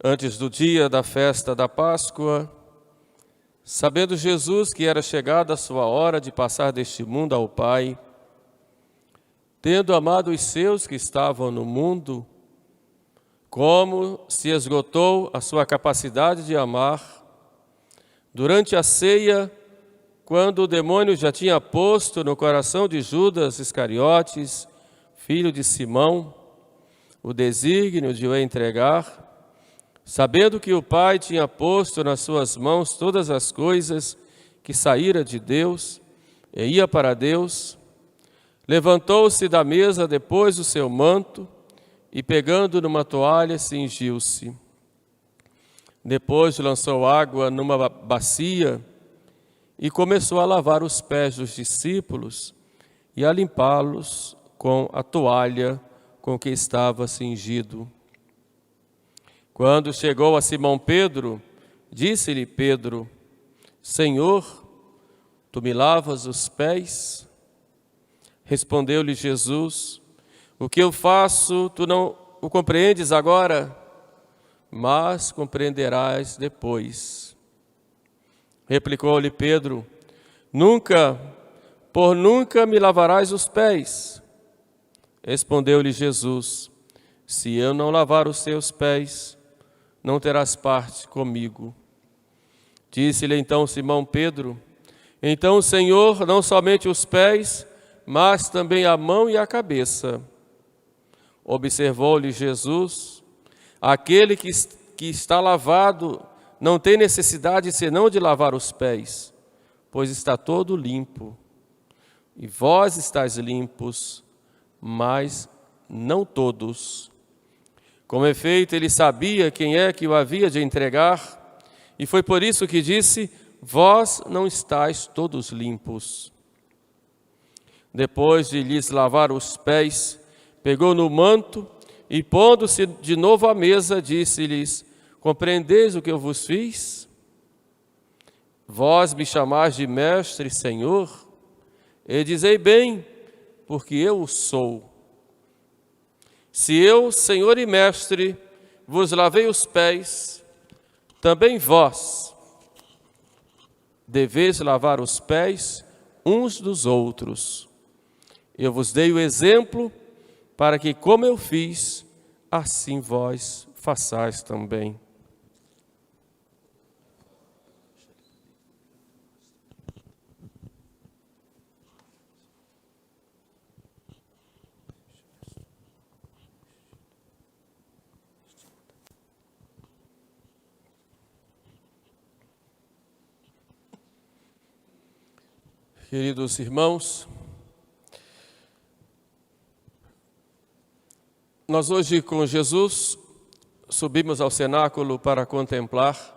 Antes do dia da festa da Páscoa, sabendo Jesus que era chegada a sua hora de passar deste mundo ao Pai, tendo amado os seus que estavam no mundo, como se esgotou a sua capacidade de amar, durante a ceia, quando o demônio já tinha posto no coração de Judas Iscariotes, filho de Simão, o desígnio de o entregar, sabendo que o Pai tinha posto nas suas mãos todas as coisas que saíra de Deus e ia para Deus, levantou-se da mesa depois do seu manto e, pegando numa toalha, cingiu-se. Depois lançou água numa bacia e começou a lavar os pés dos discípulos e a limpá-los com a toalha com que estava cingido. Quando chegou a Simão Pedro, disse-lhe Pedro: Senhor, tu me lavas os pés? Respondeu-lhe Jesus: O que eu faço, tu não o compreendes agora, mas compreenderás depois. Replicou-lhe Pedro: Nunca, por nunca me lavarás os pés. Respondeu-lhe Jesus: Se eu não lavar os teus pés, não terás parte comigo. Disse-lhe então Simão Pedro: Então, Senhor, não somente os pés, mas também a mão e a cabeça. Observou-lhe Jesus: Aquele que está lavado não tem necessidade senão de lavar os pés, pois está todo limpo. E vós estáis limpos, mas não todos. Com efeito, ele sabia quem é que o havia de entregar, e foi por isso que disse: Vós não estáis todos limpos. Depois de lhes lavar os pés, pegou no manto e, pondo-se de novo à mesa, disse-lhes: Compreendeis o que eu vos fiz? Vós me chamais de mestre e senhor, e dizei bem, porque eu o sou. Se eu, senhor e mestre, vos lavei os pés, também vós deveis lavar os pés uns dos outros. Eu vos dei o exemplo para que, como eu fiz, assim vós façais também. Queridos irmãos, nós hoje com Jesus subimos ao cenáculo para contemplar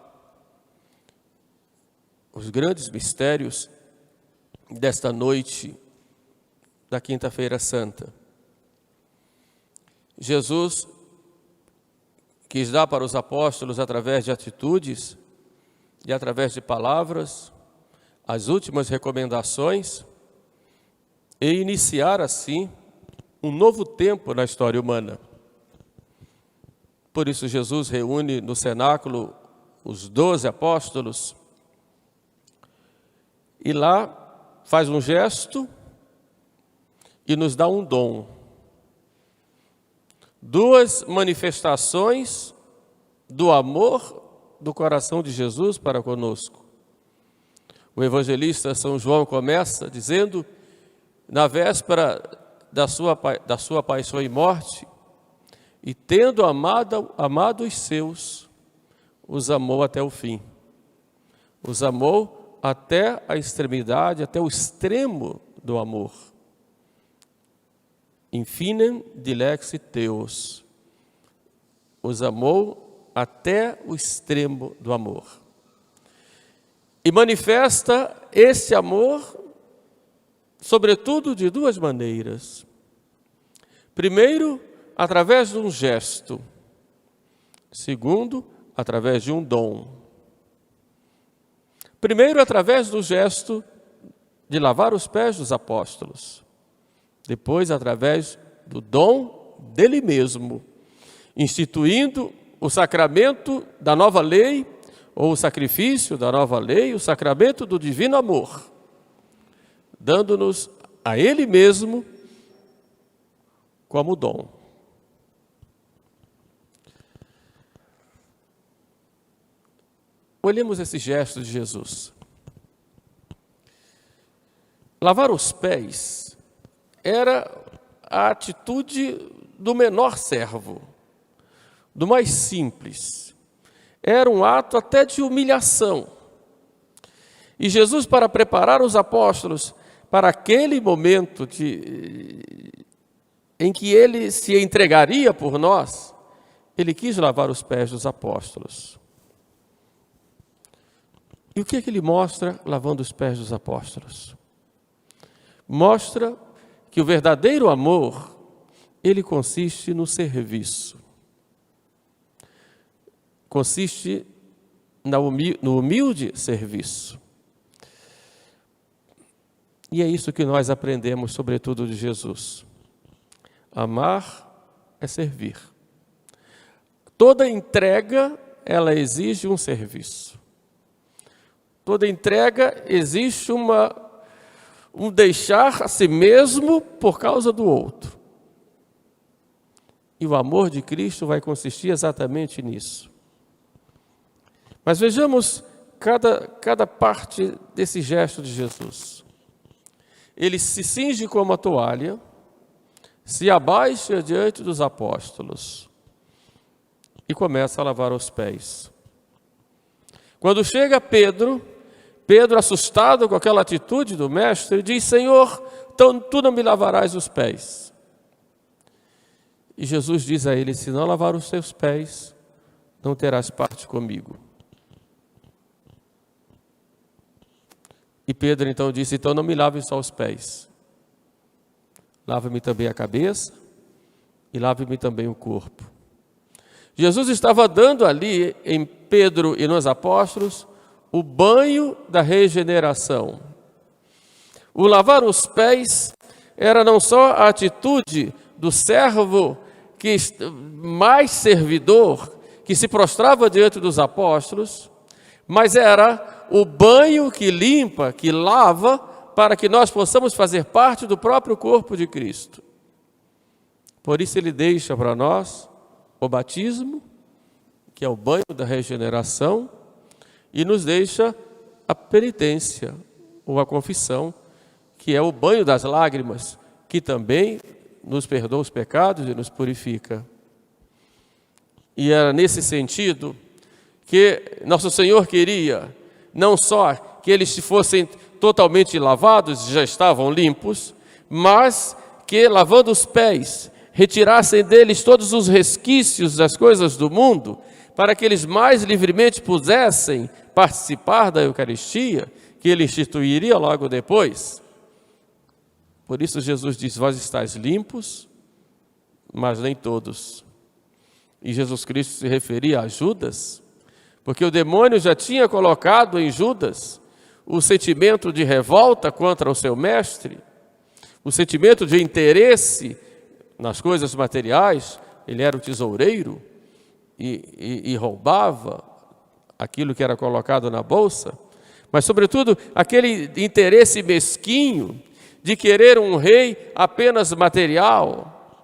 os grandes mistérios desta noite da Quinta-feira Santa. Jesus quis dar para os apóstolos, através de atitudes e através de palavras, as últimas recomendações e iniciar assim um novo tempo na história humana. Por isso Jesus reúne no cenáculo os 12 apóstolos e lá faz um gesto e nos dá um dom. Duas manifestações do amor do coração de Jesus para conosco. O evangelista São João começa dizendo, na véspera da sua paixão e morte, e tendo amado os seus, os amou até o fim. Os amou até a extremidade, até o extremo do amor. Infinem dilexi teos. Os amou até o extremo do amor. E manifesta esse amor, sobretudo, de duas maneiras. Primeiro, através de um gesto. Segundo, através de um dom. Primeiro, através do gesto de lavar os pés dos apóstolos. Depois, através do dom dele mesmo, instituindo o sacramento da nova lei, ou o sacrifício da nova lei, o sacramento do divino amor, dando-nos a Ele mesmo como dom. Olhemos esse gesto de Jesus. Lavar os pés era a atitude do menor servo, do mais simples. Era um ato até de humilhação. E Jesus, para preparar os apóstolos para aquele momento em que ele se entregaria por nós, ele quis lavar os pés dos apóstolos. E o que é que ele mostra lavando os pés dos apóstolos? Mostra que o verdadeiro amor, ele consiste no serviço. Consiste no humilde serviço. E é isso que nós aprendemos, sobretudo, de Jesus. Amar é servir. Toda entrega, ela exige um serviço. Toda entrega existe um deixar a si mesmo por causa do outro. E o amor de Cristo vai consistir exatamente nisso. Mas vejamos cada parte desse gesto de Jesus. Ele se cinge como a toalha, se abaixa diante dos apóstolos e começa a lavar os pés. Quando chega Pedro, assustado com aquela atitude do mestre, diz: Senhor, então tu não me lavarás os pés. E Jesus diz a ele: se não lavar os teus pés, não terás parte comigo. E Pedro então disse: então não me lave só os pés, lava-me também a cabeça e lave-me também o corpo. Jesus estava dando ali em Pedro e nos apóstolos o banho da regeneração. O lavar os pés era não só a atitude do servo mais servidor, que se prostrava diante dos apóstolos, mas era o banho que limpa, que lava, para que nós possamos fazer parte do próprio corpo de Cristo. Por isso ele deixa para nós o batismo, que é o banho da regeneração, e nos deixa a penitência, ou a confissão, que é o banho das lágrimas, que também nos perdoa os pecados e nos purifica. E era nesse sentido que nosso Senhor queria, não só que eles fossem totalmente lavados, já estavam limpos, mas que, lavando os pés, retirassem deles todos os resquícios das coisas do mundo, para que eles mais livremente pudessem participar da Eucaristia, que ele instituiria logo depois. Por isso Jesus diz: vós estáis limpos, mas nem todos. E Jesus Cristo se referia a Judas, porque o demônio já tinha colocado em Judas o sentimento de revolta contra o seu mestre, o sentimento de interesse nas coisas materiais. Ele era o tesoureiro e roubava aquilo que era colocado na bolsa, mas sobretudo aquele interesse mesquinho de querer um rei apenas material.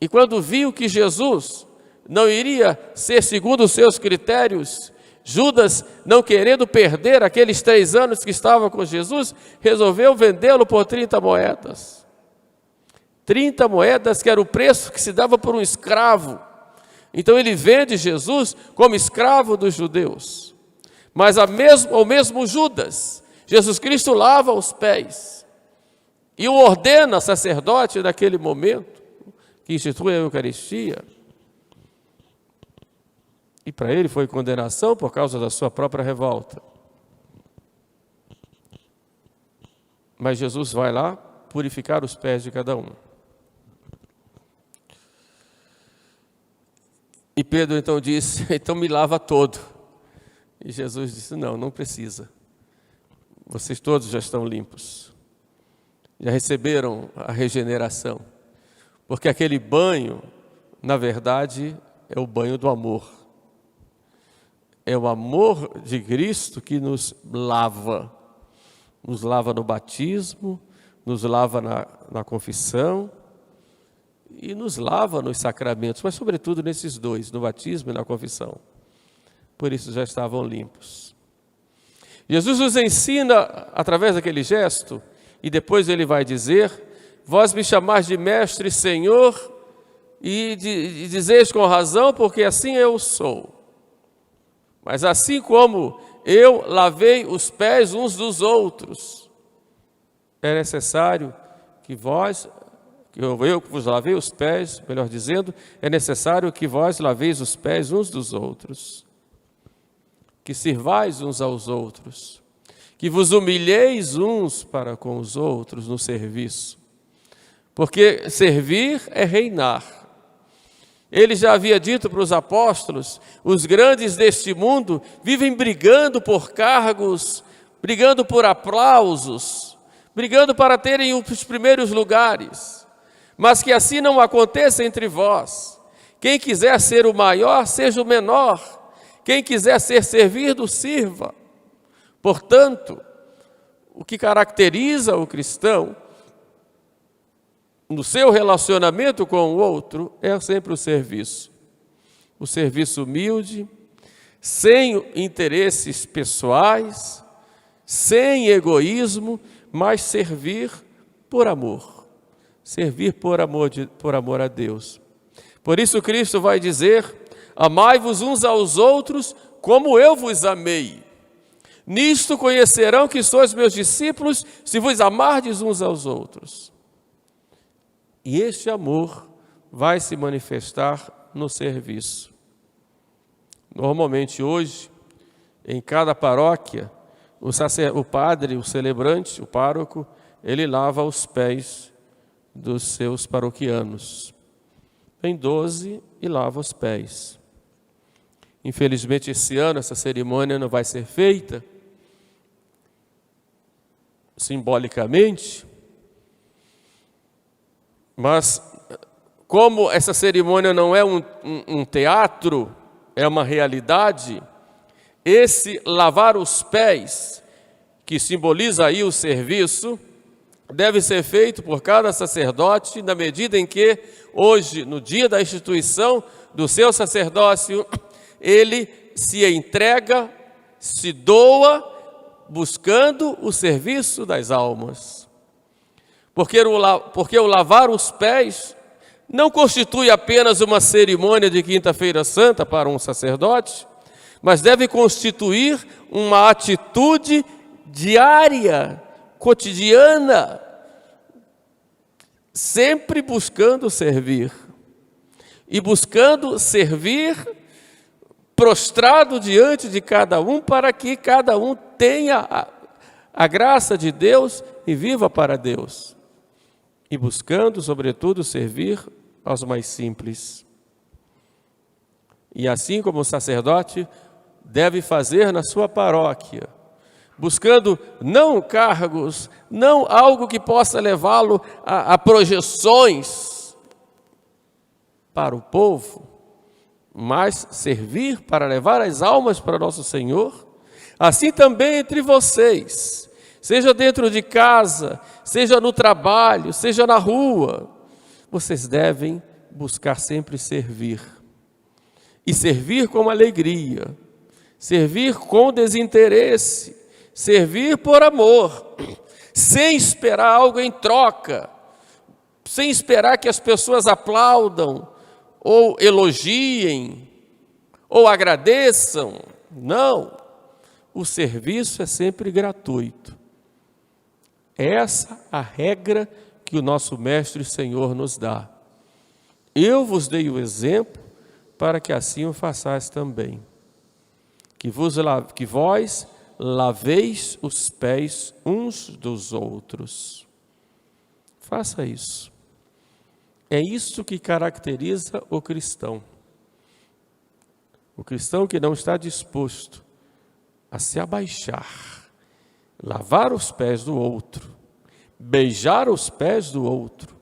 E quando viu que Jesus não iria ser segundo os seus critérios, Judas, não querendo perder aqueles 3 anos que estava com Jesus, resolveu vendê-lo por 30 moedas. 30 moedas, que era o preço que se dava por um escravo. Então ele vende Jesus como escravo dos judeus. Mas ao mesmo Judas, Jesus Cristo lava os pés e o ordena sacerdote naquele momento, que institui a Eucaristia. E para ele foi condenação por causa da sua própria revolta. Mas Jesus vai lá purificar os pés de cada um. E Pedro então disse: então me lava todo. E Jesus disse: não precisa. Vocês todos já estão limpos. Já receberam a regeneração. Porque aquele banho, na verdade, é o banho do amor. É o amor de Cristo que nos lava no batismo, nos lava na confissão e nos lava nos sacramentos, mas sobretudo nesses dois, no batismo e na confissão. Por isso já estavam limpos. Jesus nos ensina através daquele gesto, e depois ele vai dizer: vós me chamais de mestre e senhor, e dizeis com razão, porque assim eu sou. Mas assim como eu lavei os pés uns dos outros, é necessário que eu vos lavei os pés, melhor dizendo, é necessário que vós laveis os pés uns dos outros, que sirvais uns aos outros, que vos humilheis uns para com os outros no serviço, porque servir é reinar. Ele já havia dito para os apóstolos: os grandes deste mundo vivem brigando por cargos, brigando por aplausos, brigando para terem os primeiros lugares, mas que assim não aconteça entre vós. Quem quiser ser o maior, seja o menor. Quem quiser ser servido, sirva. Portanto, o que caracteriza o cristão no seu relacionamento com o outro é sempre o serviço humilde, sem interesses pessoais, sem egoísmo, mas servir por amor a Deus. Por isso Cristo vai dizer: amai-vos uns aos outros como eu vos amei. Nisto conhecerão que sois meus discípulos, se vos amardes uns aos outros. E este amor vai se manifestar no serviço. Normalmente hoje, em cada paróquia, o padre, o celebrante, o pároco, ele lava os pés dos seus paroquianos. Vem 12 e lava os pés. Infelizmente, esse ano, essa cerimônia não vai ser feita simbolicamente, mas como essa cerimônia não é um teatro, é uma realidade, esse lavar os pés, que simboliza aí o serviço, deve ser feito por cada sacerdote, na medida em que hoje, no dia da instituição do seu sacerdócio, ele se entrega, se doa, buscando o serviço das almas. Porque o lavar os pés não constitui apenas uma cerimônia de Quinta-feira Santa para um sacerdote, mas deve constituir uma atitude diária, cotidiana, sempre buscando servir. E buscando servir prostrado diante de cada um, para que cada um tenha a graça de Deus e viva para Deus. E buscando, sobretudo, servir aos mais simples. E assim como o sacerdote deve fazer na sua paróquia, buscando não cargos, não algo que possa levá-lo a projeções para o povo, mas servir para levar as almas para nosso Senhor, assim também entre vocês, seja dentro de casa, seja no trabalho, seja na rua, vocês devem buscar sempre servir. E servir com alegria, servir com desinteresse, servir por amor, sem esperar algo em troca, sem esperar que as pessoas aplaudam, ou elogiem, ou agradeçam. Não, o serviço é sempre gratuito. Essa a regra que o nosso Mestre e Senhor nos dá. Eu vos dei o exemplo para que assim o façais também. Que vós laveis os pés uns dos outros. Faça isso. É isso que caracteriza o cristão. O cristão que não está disposto a se abaixar, lavar os pés do outro, beijar os pés do outro,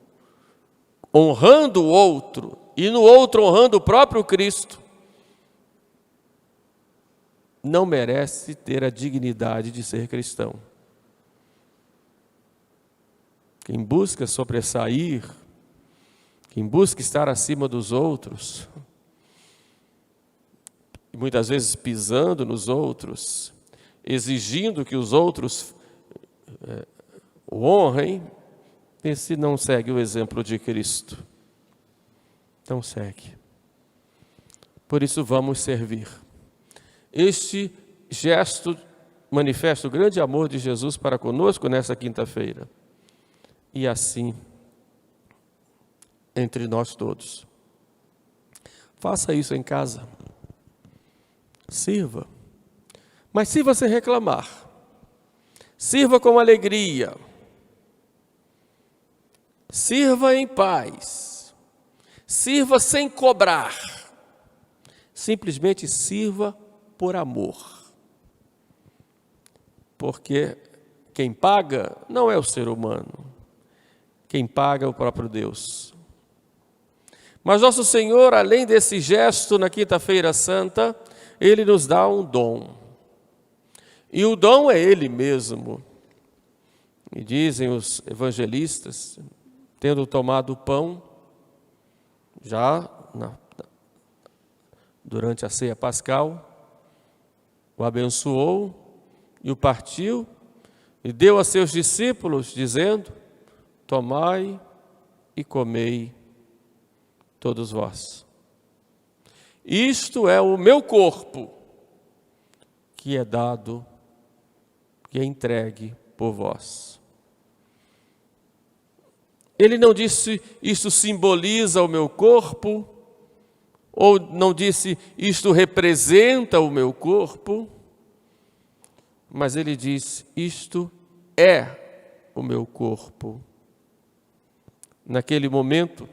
honrando o outro, e no outro honrando o próprio Cristo, não merece ter a dignidade de ser cristão. Quem busca sobressair, quem busca estar acima dos outros, e muitas vezes pisando nos outros, exigindo que os outros o honrem, esse não segue o exemplo de Cristo. Não segue. Por isso vamos servir. Este gesto manifesta o grande amor de Jesus para conosco nessa quinta-feira. E assim, entre nós todos. Faça isso em casa. Sirva. Mas sirva sem reclamar. Sirva com alegria. Sirva em paz. Sirva sem cobrar. Simplesmente sirva por amor. Porque quem paga não é o ser humano. Quem paga é o próprio Deus. Mas nosso Senhor, além desse gesto na quinta-feira santa, Ele nos dá um dom. E o dom é Ele mesmo. E dizem os evangelistas, tendo tomado o pão, durante a ceia pascal, o abençoou e o partiu e deu a seus discípulos, dizendo: tomai e comei todos vós. Isto é o meu corpo, que é dado, que é entregue por vós. Ele não disse, isto simboliza o meu corpo, ou não disse, isto representa o meu corpo, mas ele diz, isto é o meu corpo. Naquele momento,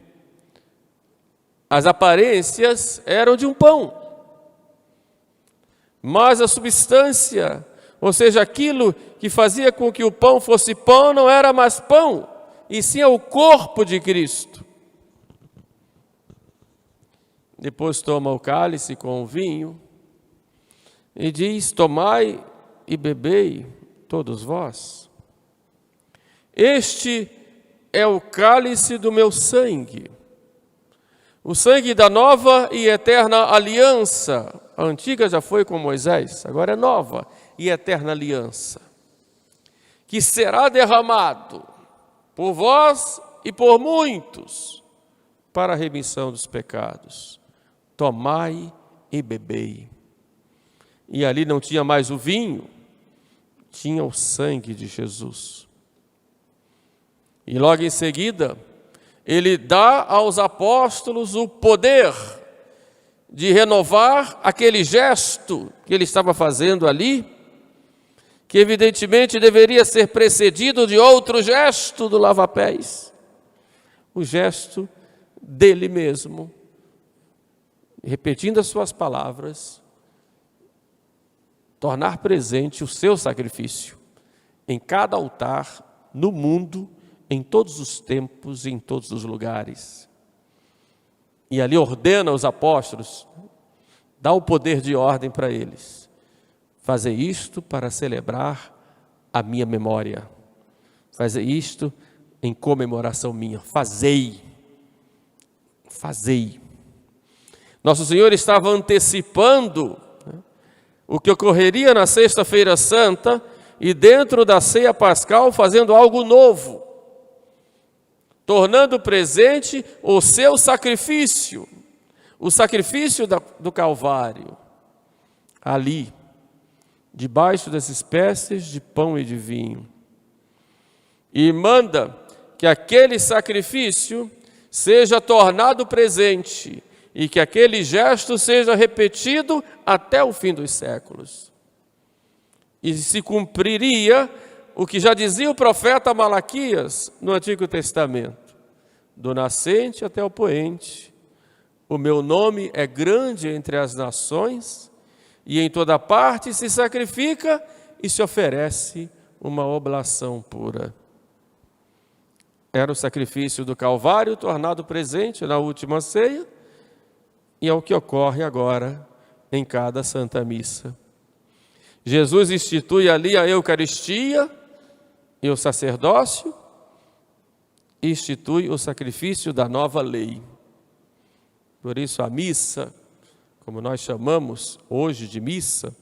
as aparências eram de um pão, mas a substância, ou seja, aquilo que fazia com que o pão fosse pão, não era mais pão, e sim o corpo de Cristo. Depois toma o cálice com o vinho e diz: tomai e bebei todos vós. Este é o cálice do meu sangue, o sangue da nova e eterna aliança. A antiga já foi com Moisés, agora é nova e eterna aliança, que será derramado por vós e por muitos para a remissão dos pecados. Tomai e bebei. E ali não tinha mais o vinho, tinha o sangue de Jesus. E logo em seguida, ele dá aos apóstolos o poder de renovar aquele gesto que ele estava fazendo ali, que evidentemente deveria ser precedido de outro gesto do lava-pés, o gesto dele mesmo, repetindo as suas palavras, tornar presente o seu sacrifício em cada altar, no mundo, em todos os tempos e em todos os lugares. E ali ordena aos apóstolos, dá o poder de ordem para eles: fazer isto para celebrar a minha memória, fazer isto em comemoração minha, fazei. Nosso Senhor estava antecipando o que ocorreria na Sexta-feira Santa e dentro da ceia pascal fazendo algo novo, tornando presente o seu sacrifício, o sacrifício do Calvário, ali, debaixo das espécies de pão e de vinho. E manda que aquele sacrifício seja tornado presente e que aquele gesto seja repetido até o fim dos séculos. E se cumpriria o que já dizia o profeta Malaquias no Antigo Testamento: do nascente até o poente, o meu nome é grande entre as nações, e em toda parte se sacrifica e se oferece uma oblação pura. era o sacrifício do Calvário tornado presente na última ceia, e é o que ocorre agora em cada Santa Missa. Jesus institui ali a Eucaristia e o sacerdócio, e institui o sacrifício da nova lei. Por isso a missa, como nós chamamos hoje de missa,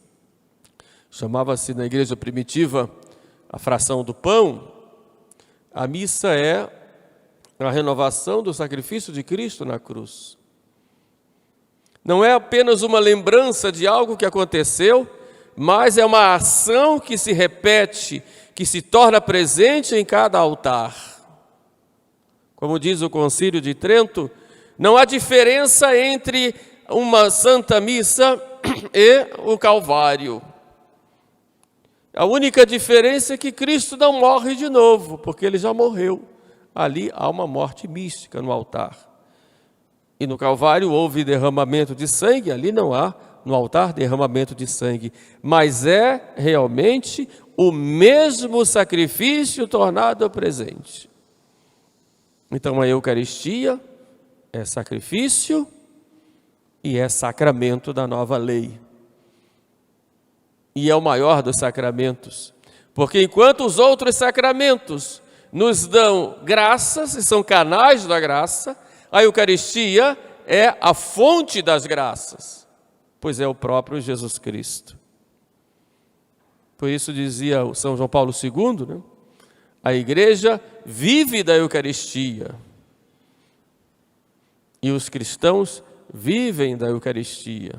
chamava-se na igreja primitiva a fração do pão. A missa é a renovação do sacrifício de Cristo na cruz. Não é apenas uma lembrança de algo que aconteceu, mas é uma ação que se repete, que se torna presente em cada altar. Como diz o Concílio de Trento, não há diferença entre uma Santa Missa e o Calvário. A única diferença é que Cristo não morre de novo, porque Ele já morreu. Ali há uma morte mística no altar. E no Calvário houve derramamento de sangue, ali não há no altar derramamento de sangue. Mas é realmente o mesmo sacrifício tornado presente. Então a Eucaristia é sacrifício e é sacramento da nova lei. E é o maior dos sacramentos, porque enquanto os outros sacramentos nos dão graças e são canais da graça, a Eucaristia é a fonte das graças, pois é o próprio Jesus Cristo. Por isso dizia o São João Paulo II, né? A igreja vive da Eucaristia e os cristãos vivem da Eucaristia.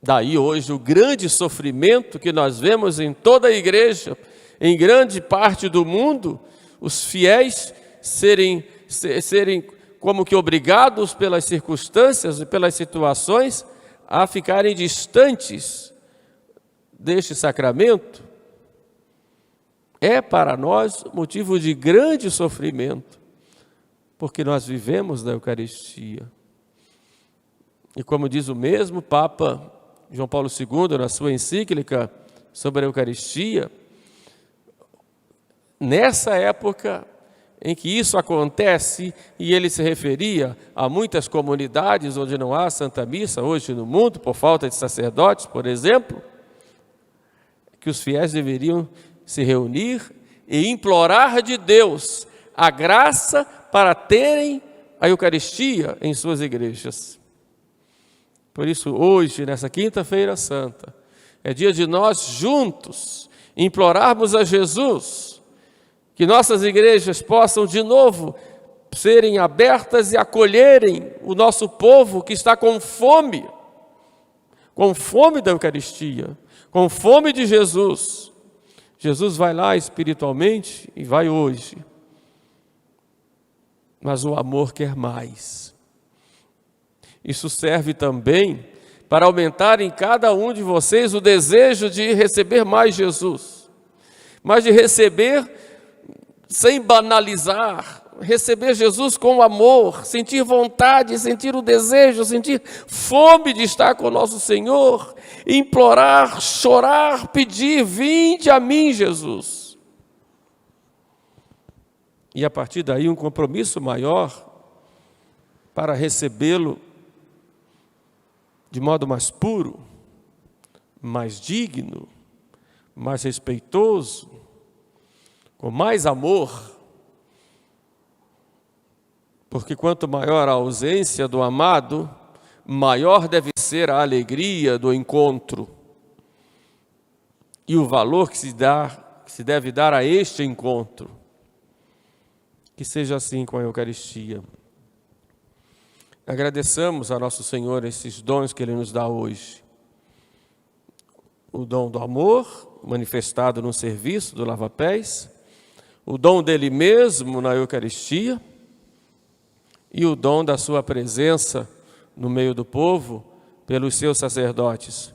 Daí hoje o grande sofrimento que nós vemos em toda a igreja, em grande parte do mundo, os fiéis serem como que obrigados pelas circunstâncias e pelas situações a ficarem distantes deste sacramento. É para nós motivo de grande sofrimento, porque nós vivemos da Eucaristia. E como diz o mesmo Papa João Paulo II, na sua encíclica sobre a Eucaristia, nessa época em que isso acontece, e ele se referia a muitas comunidades onde não há Santa Missa hoje no mundo, por falta de sacerdotes, por exemplo, que os fiéis deveriam se reunir e implorar de Deus a graça para terem a Eucaristia em suas igrejas. Por isso, hoje, nessa Quinta-feira Santa, é dia de nós juntos implorarmos a Jesus que nossas igrejas possam de novo serem abertas e acolherem o nosso povo que está com fome da Eucaristia, com fome de Jesus. Jesus vai lá espiritualmente e vai hoje, mas o amor quer mais. Isso serve também para aumentar em cada um de vocês o desejo de receber mais Jesus, mas de receber sem banalizar, receber Jesus com amor, sentir vontade, sentir o desejo, sentir fome de estar com o nosso Senhor, implorar, chorar, pedir: vinde a mim, Jesus. E a partir daí um compromisso maior para recebê-lo de modo mais puro, mais digno, mais respeitoso, com mais amor. Porque quanto maior a ausência do amado, maior deve ser a alegria do encontro e o valor que se deve dar a este encontro. Que seja assim com a Eucaristia. Agradeçamos a nosso Senhor esses dons que Ele nos dá hoje. O dom do amor, manifestado no serviço do lava-pés, o dom dele mesmo na Eucaristia e o dom da sua presença no meio do povo pelos seus sacerdotes.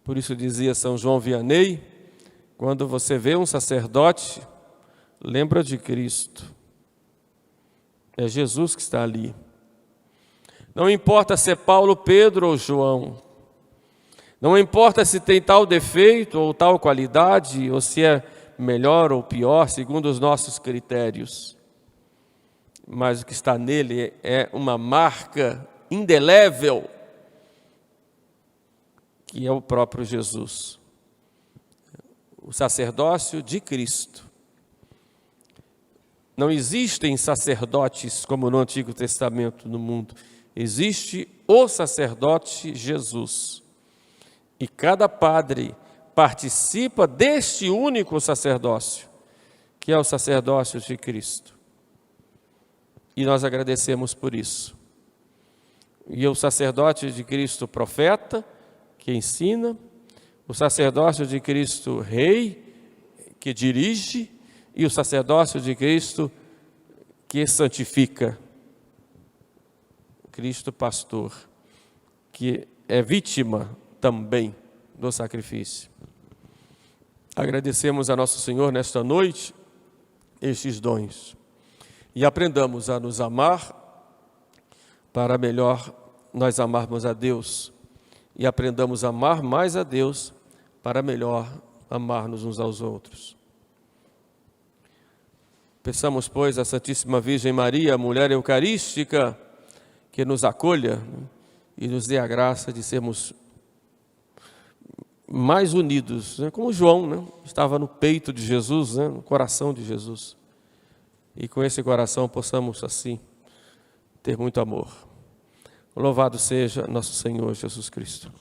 Por isso dizia São João Vianney: quando você vê um sacerdote, lembra de Cristo. É Jesus que está ali. Não importa se é Paulo, Pedro ou João. Não importa se tem tal defeito ou tal qualidade, ou se é melhor ou pior segundo os nossos critérios, mas o que está nele é uma marca indelével, que é o próprio Jesus, o sacerdócio de Cristo. Não existem sacerdotes como no Antigo Testamento no mundo. Existe o sacerdote Jesus. E cada padre participa deste único sacerdócio, que é o sacerdócio de Cristo. E nós agradecemos por isso. E o sacerdote de Cristo profeta, que ensina, o sacerdócio de Cristo rei, que dirige, e o sacerdócio de Cristo que santifica. Cristo pastor, que é vítima também do sacrifício. Agradecemos a nosso Senhor nesta noite estes dons e aprendamos a nos amar para melhor nós amarmos a Deus e aprendamos a amar mais a Deus para melhor amar-nos uns aos outros. Peçamos, pois, à Santíssima Virgem Maria, mulher eucarística, que nos acolha e nos dê a graça de sermos mais unidos, como João, estava no peito de Jesus, no coração de Jesus. E com esse coração possamos, assim, ter muito amor. Louvado seja nosso Senhor Jesus Cristo.